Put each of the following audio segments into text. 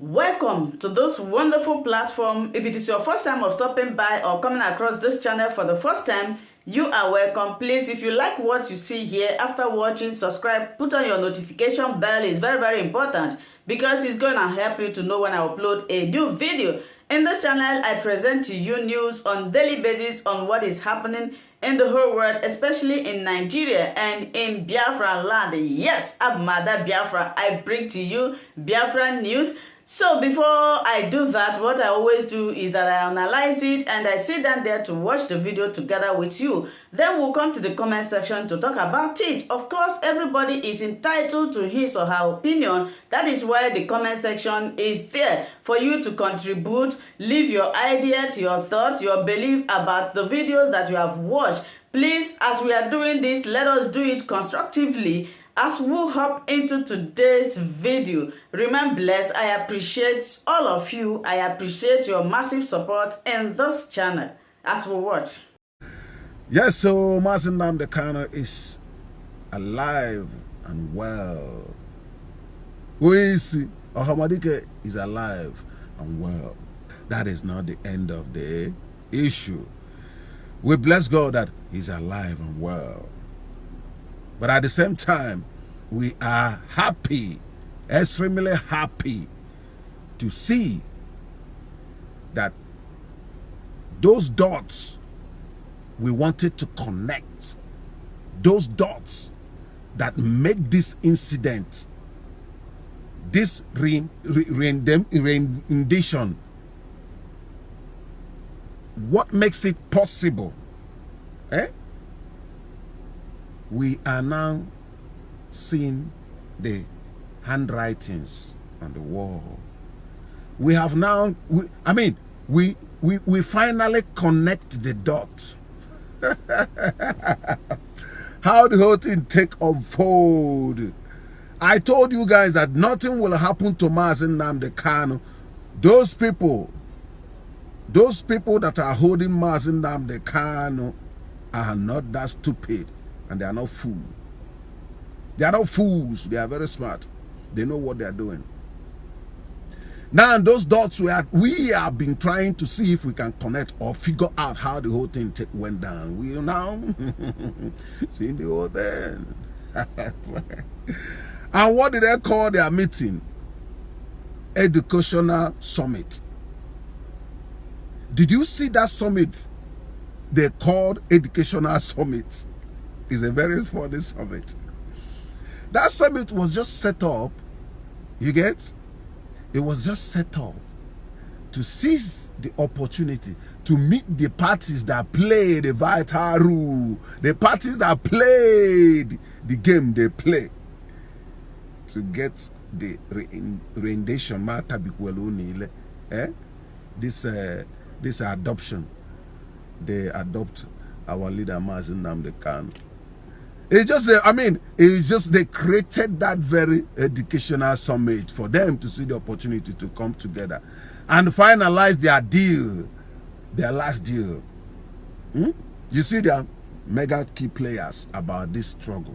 Welcome to this wonderful platform. If it is your first time of stopping by or coming across this channel for the first time, you are welcome. Please, if you like what you see here, after watching, subscribe, put on your notification bell. It's very important because it's going to help you to know when I upload a new video. In this channel, I present to you news on daily basis on what is happening in the whole world, especially in Nigeria and in Biafra land. Yes, I'm Mother Biafra. I bring to you Biafra news. So before I do that, what I always do is that I analyze it and I sit down there to watch the video together with you. Then we'll come to the comment section to talk about it. Of course, everybody is entitled to his or her opinion. That is why the comment section is there for you to contribute, leave your ideas, your thoughts, your belief about the videos that you have watched. Please, as we are doing this, let us do it constructively. As we hop into today's video, remain blessed. I appreciate all of you. I appreciate your massive support in this channel as we watch. Yes, so Nnamdi Kanu'S is alive and well. Ohamadike is alive and well. That is not the end of the issue. We bless God that he's alive and well. But at the same time, we are happy, extremely happy to see that those dots we wanted to connect, those dots that make this incident, this rendition, what makes it possible, we are now seeing the handwritings on the wall. We have now, we finally connect the dots. How the whole thing take unfold. I told you guys that nothing will happen to Nnamdi Kanu. Those people that are holding Nnamdi Kanu are not that stupid. And they are not fools. They are not fools. They are very smart. They know what they are doing. Now, those dots we have been trying to see if we can connect or figure out how the whole thing went down. We are now seeing the whole thing. And what did they call their meeting? Educational Summit. Did you see that summit? They called Educational Summit. It's a very funny summit. That summit was just set up, you get? It was just set up to seize the opportunity to meet the parties that play the vital role, the parties that played the game they play, to get the rendition, this adoption. They adopt our leader, Nnamdi Kanu. It's just, it's just they created that very educational summit for them to see the opportunity to come together and finalize their deal, their last deal. You see, there are mega key players about this struggle.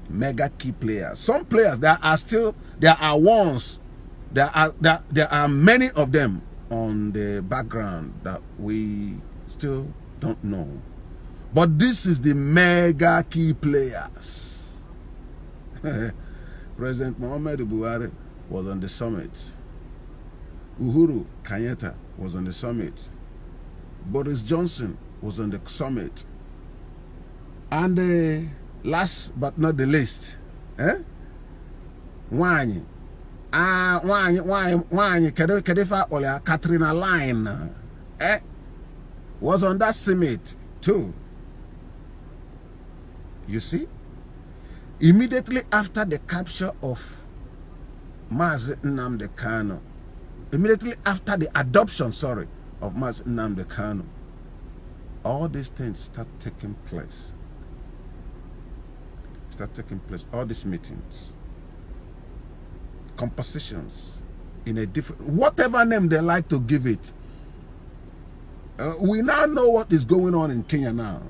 Mega key players. Some players there are many of them on the background that we still don't know. But this is the mega key players. President Muhammadu Buhari was on the summit. Uhuru Kenyatta was on the summit. Boris Johnson was on the summit. And last but not the least, Katrina Line, was on that summit too. You see, immediately after the capture of Nnamdi Kanu, immediately after the adoption, of Nnamdi Kanu, all these things start taking place. All these meetings, compositions, in a different, whatever name they like to give it. We now know what is going on in Kenya now.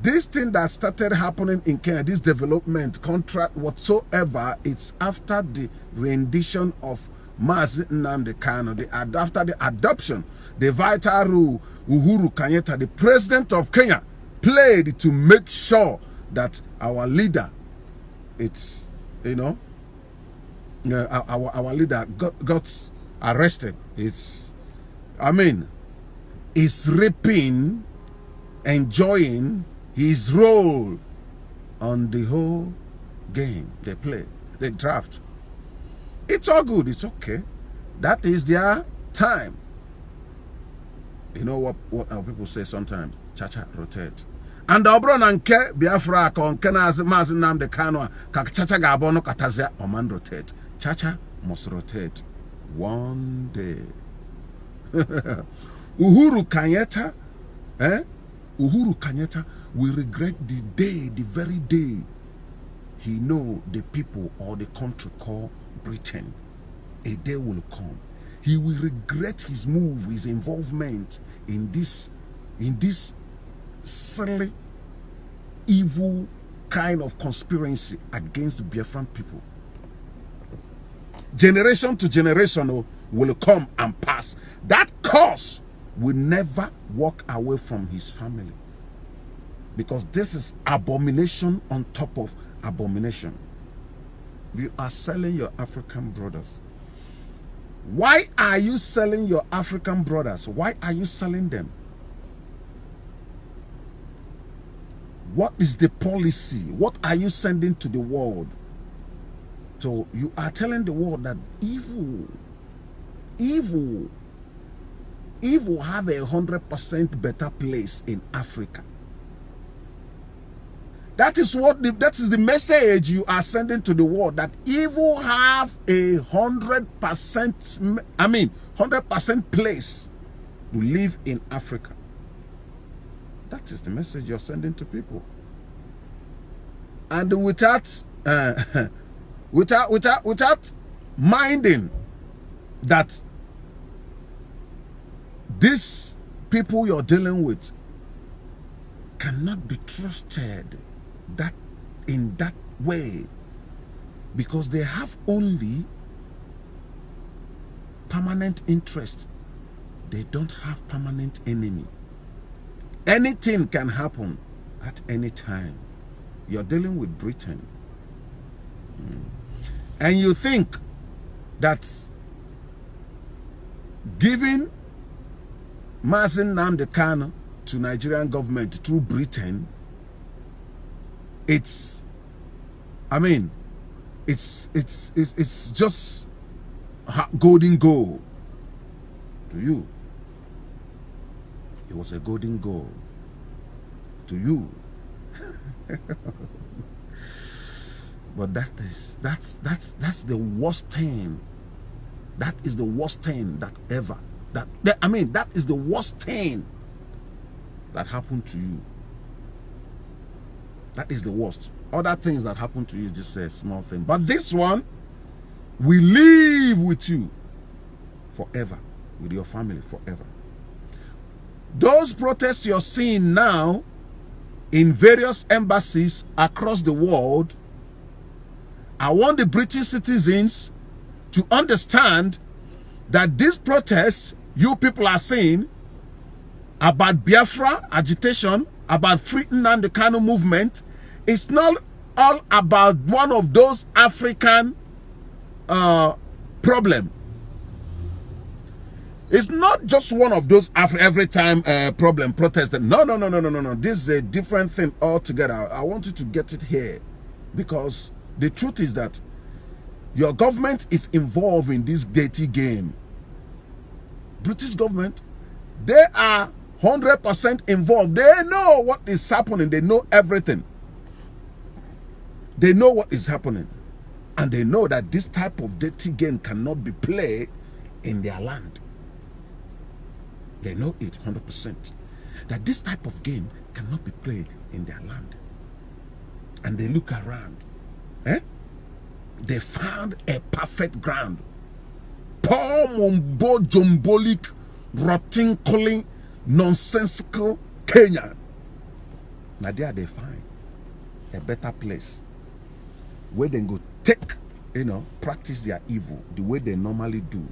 This thing that started happening in Kenya, this development contract whatsoever, it's after the rendition of Nnamdi Kanu, after the adoption, the vital role Uhuru Kenyatta, the president of Kenya, played to make sure that our leader, it's, you know, our leader got arrested. It's, I mean, is reaping, enjoying his role on the whole game they play, the draft. It's all good, it's okay. That is their time. You know what our people say sometimes? Chacha rotate. And Obron anke Biafra kon kena Mazi Nnamdi Kanu ka Chacha gabono katazia oman rotate. Chacha must rotate one day. Uhuru Kenyatta, Uhuru Kenyatta will regret the day, the very day he know the people or the country called Britain. A day will come. He will regret his move, his involvement in this silly, evil kind of conspiracy against the Biafran people. Generation to generation will come and pass. That curse will never walk away from his family. Because this is abomination on top of abomination. You are selling your African brothers. Why are you selling your African brothers? Why are you selling them? What is the policy? What are you sending to the world? So you are telling the world that evil have 100% better place in Africa. That is the message you are sending to the world, that evil have 100%, 100% place to live in Africa. That is the message you're sending to people. And without minding that these people you're dealing with cannot be trusted in that way, because they have only permanent interest. They don't have permanent enemy. Anything can happen at any time. You're dealing with Britain. And you think that giving Mazi Nnamdi Kanu to Nigerian government through Britain, it's just golden goal to you. It was a golden goal to you. But that's the worst thing. That is the worst thing that ever. That is the worst thing that happened to you. That is the worst. Other things that happen to you is just a small thing. But this one will live with you forever, with your family forever. Those protests you're seeing now in various embassies across the world, I want the British citizens to understand that these protests you people are seeing about Biafra agitation, about free Nnamdi Kanu movement, it's not all about one of those African problem. It's not just one of those every time problem protest. No. This is a different thing altogether. I want you to get it here, because the truth is that your government is involved in this dirty game. British government, they are 100% involved. They know what is happening. They know everything. They know what is happening. And they know that this type of dirty game cannot be played in their land. They know it 100%. That this type of game cannot be played in their land. And they look around. They found a perfect ground. Paul Mombo Jombolic, rotten calling, nonsensical Kenya. Now there they find a better place where they go take, practice their evil the way they normally do.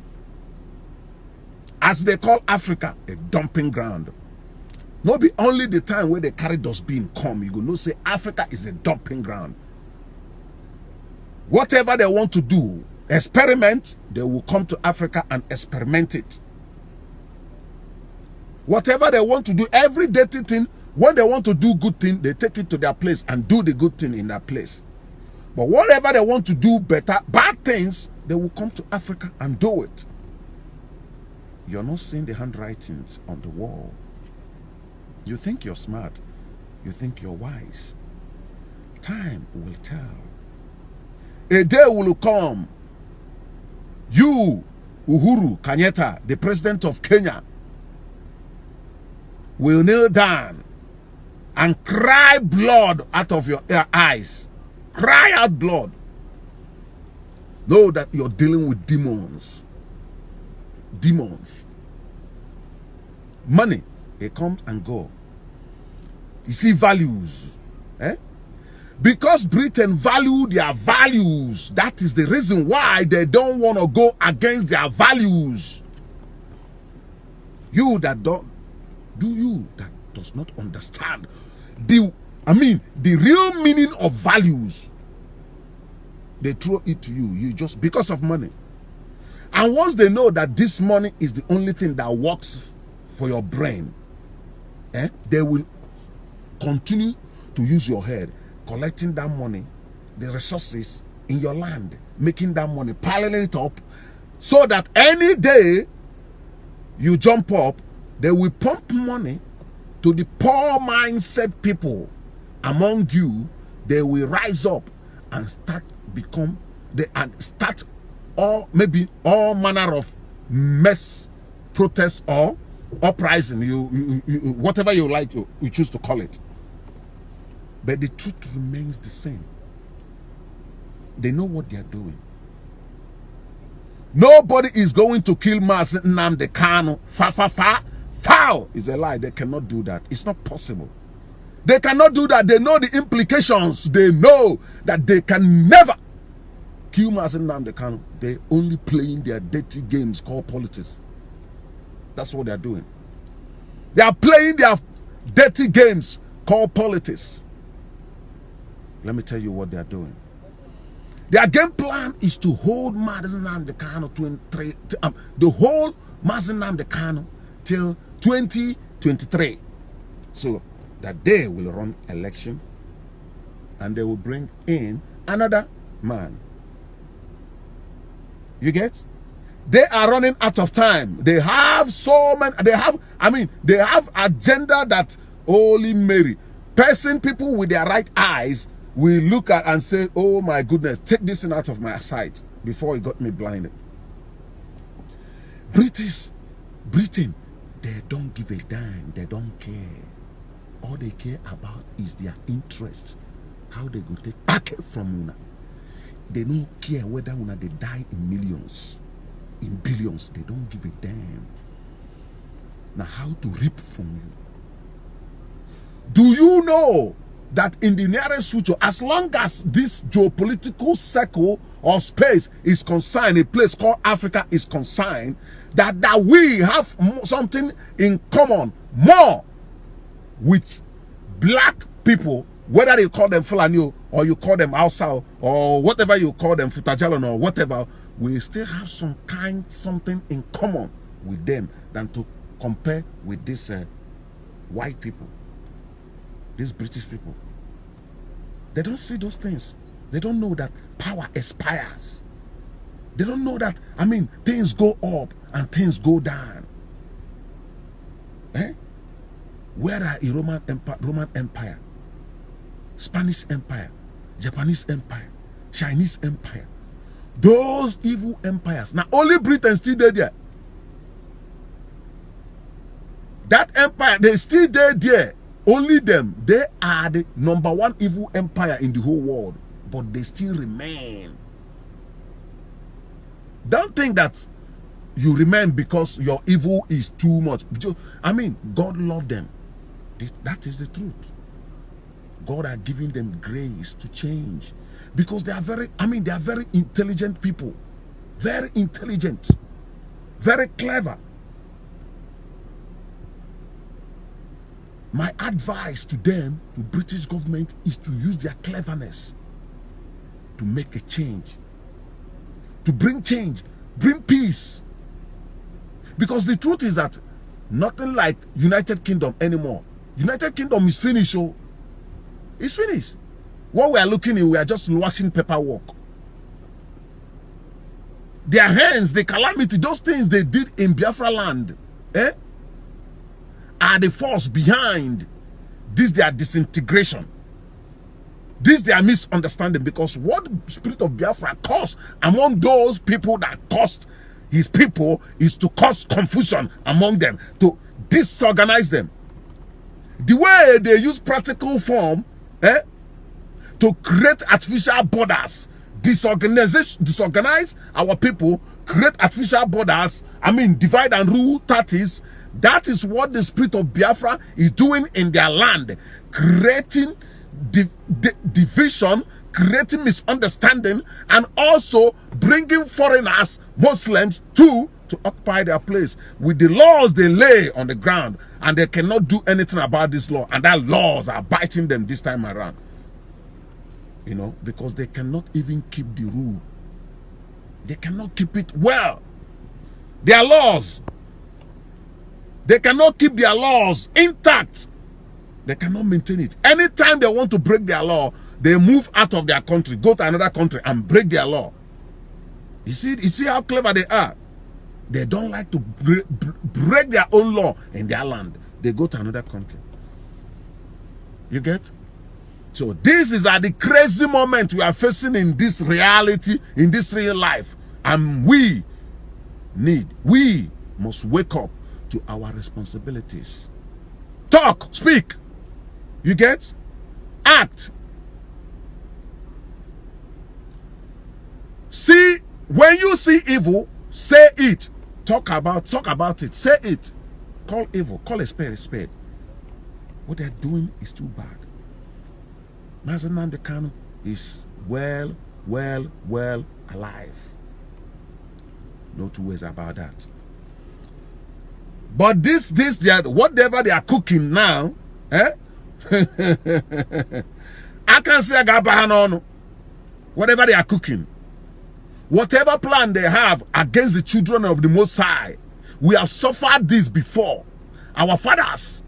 As they call Africa a dumping ground. Not be only the time where they carry dustbin come, you go no say Africa is a dumping ground. Whatever they want to do, experiment, they will come to Africa and experiment it. Whatever they want to do, every dirty thing, when they want to do good thing, they take it to their place and do the good thing in that place. But whatever they want to do better, bad things, they will come to Africa and do it. You're not seeing the handwritings on the wall. You think you're smart. You think you're wise. Time will tell. A day will come. You, Uhuru Kenyatta, the president of Kenya, will kneel down and cry blood out of your eyes. Cry out blood. Know that you're dealing with demons. Demons. Money, it comes and go. You see values. Because Britain value their values, that is the reason why they don't want to go against their values. You that does not understand the real meaning of values, they throw it to you just because of money. And once they know that this money is the only thing that works for your brain, they will continue to use your head, collecting that money, the resources in your land, making that money, piling it up, so that any day you jump up, they will pump money to the poor mindset people among you. They will rise up and start all manner of mess, protest, or uprising, you whatever you like, you choose to call it. But the truth remains the same. They know what they are doing. Nobody is going to kill Mazi Nnamdi Kanu. Foul is a lie. They cannot do that. It's not possible. They cannot do that. They know the implications. They know that they can never kill Mazi Nnamdi Kanu. They're only playing their dirty games called politics. That's what they're doing. They are playing their dirty games called politics. Let me tell you what they are doing. Their game plan is to hold Mazi Nnamdi Kanu the whole Mazi Nnamdi Kanu till 2023. So that they will run election and they will bring in another man. You get? They are running out of time. They have so many, they have agenda that Holy Mary, people with their right eyes will look at and say, oh my goodness, take this thing out of my sight before it got me blinded. Britain, they don't give a damn. They don't care. All they care about is their interest. How they go take back from Una. They don't care whether Una they die in millions, in billions. They don't give a damn. Now how to reap from you. Do you know that in the nearest future, as long as this geopolitical circle or space is concerned, a place called Africa is concerned, that we have something in common more with black people, whether you call them Fulani or you call them Hausa or whatever you call them, Futajalon or whatever, we still have something in common with them than to compare with these white people, these British people. They don't see those things. They don't know that power expires. They don't know that, things go up and things go down. Where are the Roman Empire, Spanish Empire, Japanese Empire, Chinese Empire? Those evil empires. Now only Britain still there. That empire, they still there. Only them. They are the #1 evil empire in the whole world. But they still remain. Don't think that you remain because your evil is too much. God loved them. That is the truth. God are giving them grace to change. Because they are very intelligent people. Very intelligent. Very clever. My advice to them, to British government, is to use their cleverness to make a change. To bring change. Bring peace. Because the truth is that nothing like United Kingdom anymore. United Kingdom is finished. Oh, it's finished. What we are looking at, we are just watching paperwork. Their hands, the calamity, those things they did in Biafra land, are the force behind this their disintegration. This their misunderstanding, because what the spirit of Biafra caused among those people that caused his people is to cause confusion among them, to disorganize them. The way they use practical form to create artificial borders, disorganize our people, create artificial borders, divide and rule 30s. That is what the spirit of Biafra is doing in their land, creating division, creating misunderstanding, and also bringing foreigners, Muslims, to occupy their place with the laws they lay on the ground, and they cannot do anything about this law, and that laws are biting them this time around. You know, because they cannot even keep the rule. They cannot keep it well. Their laws, they cannot keep their laws intact. They cannot maintain it. Anytime they want to break their law, they move out of their country, go to another country and break their law. You see how clever they are? They don't like to break their own law in their land. They go to another country. You get? So this is at the crazy moment we are facing in this reality, in this real life. And we must wake up to our responsibilities. Talk, speak. You get? Act. See, when you see evil, say it. Talk about it. Say it. Call evil. Call a spade a spade. What they're doing is too bad. Nnamdi Kanu is well alive. No two ways about that. But whatever they are cooking now, I can say whatever they are cooking, whatever plan they have against the children of the Most High, we have suffered this before. Our fathers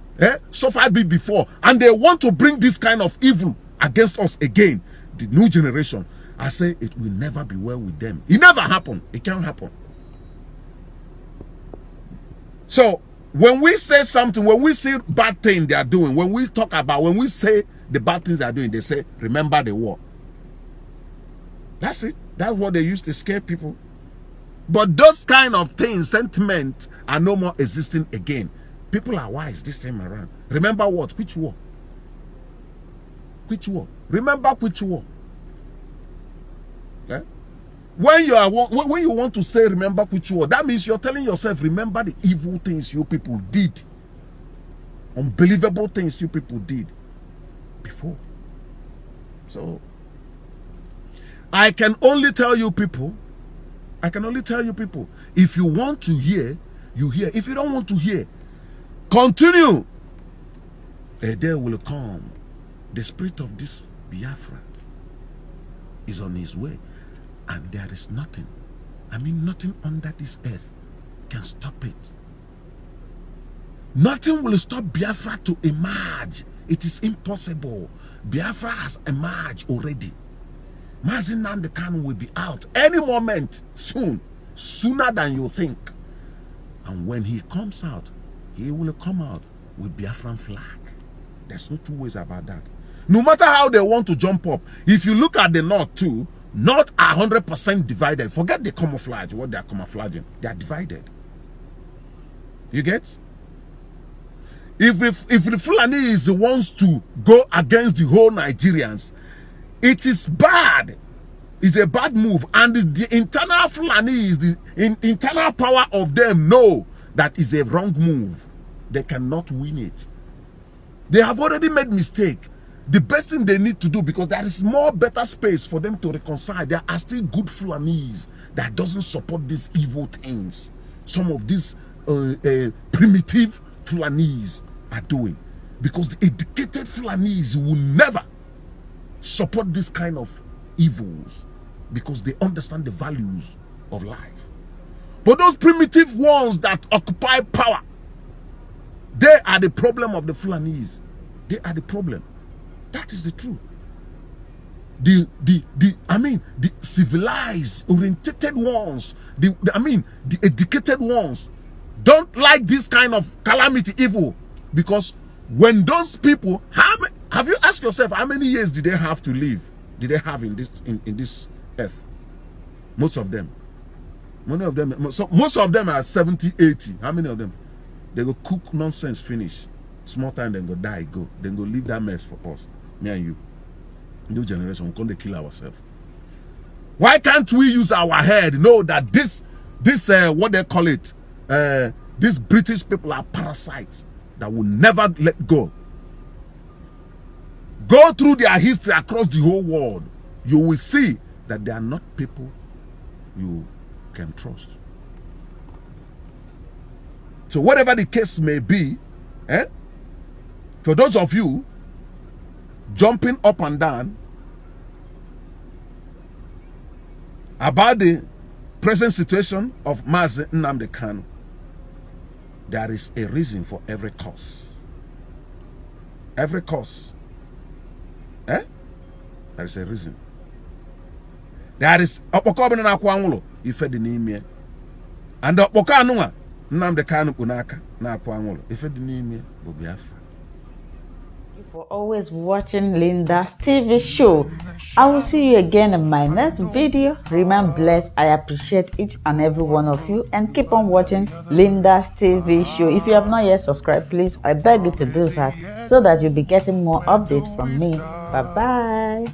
suffered it before, and they want to bring this kind of evil against us again. The new generation, I say it will never be well with them. It never happened. It can't happen. So when we say something, when we see bad things they are doing, when we say the bad things they are doing, they say, remember the war. That's it. That's what they used to scare people. But those kind of things, sentiments, are no more existing again. People are wise this time around. Remember what? Which war? Which war? Remember which war? Okay? When you want to say remember which war, that means you're telling yourself, remember the evil things you people did. Unbelievable things you people did before. So I can only tell you people, if you want to hear, you hear. If you don't want to hear, continue. A day will come. The spirit of this Biafra is on his way, and there is nothing, nothing under this earth can stop it. Nothing will stop Biafra to emerge. It is impossible. Biafra has emerged already. Nnamdi Kanu will be out any moment soon, sooner than you think. And when he comes out, he will come out with Biafran flag. There's no two ways about that. No matter how they want to jump up, if you look at the North too, not 100% divided. Forget the camouflage, what they are camouflaging. They are divided. You get? If the Fulani is the ones to go against the whole Nigerians, it is bad. It's a bad move. And the internal Fulani is the internal power of them know that is a wrong move. They cannot win it. They have already made mistake. the best thing they need to do, because there is more better space for them to reconcile. There are still good Fulanese that doesn't support these evil things. Some of these primitive Fulanese are doing, because the educated Fulanese will never support this kind of evils, because they understand the values of life. But those primitive ones that occupy power, they are the problem of the Fulanese. They are the problem. That is the truth. The civilized, orientated ones, the educated ones don't like this kind of calamity, evil, because when those people have you asked yourself how many years did they have to live? Did they have in this earth? Most of them. Most of them are 70, 80. How many of them? They go cook nonsense, finish. Small time, then go die, go. Then go leave that mess for us. Me and you. New generation, we're going to kill ourselves. Why can't we use our head? Know that this what they call it, these British people are parasites that will never let go. Go through their history across the whole world. You will see that they are not people you can trust. So whatever the case may be, for those of you jumping up and down about the present situation of Mazi Nnamdi Kanu, there is a reason for every cause. Every cause. There is a reason. There is Opokobin na Kwangulo, ife di n'ime. And Opokanua, Nnamdi Kanu kunaka na Kwangulo, ife di n'ime bo Biafra. For always watching Linda's TV show. I will see you again in my next video. Remain blessed. I appreciate each and every one of you, and keep on watching Linda's TV show. If you have not yet subscribed, please, I beg you to do that so that you'll be getting more updates from me. Bye bye.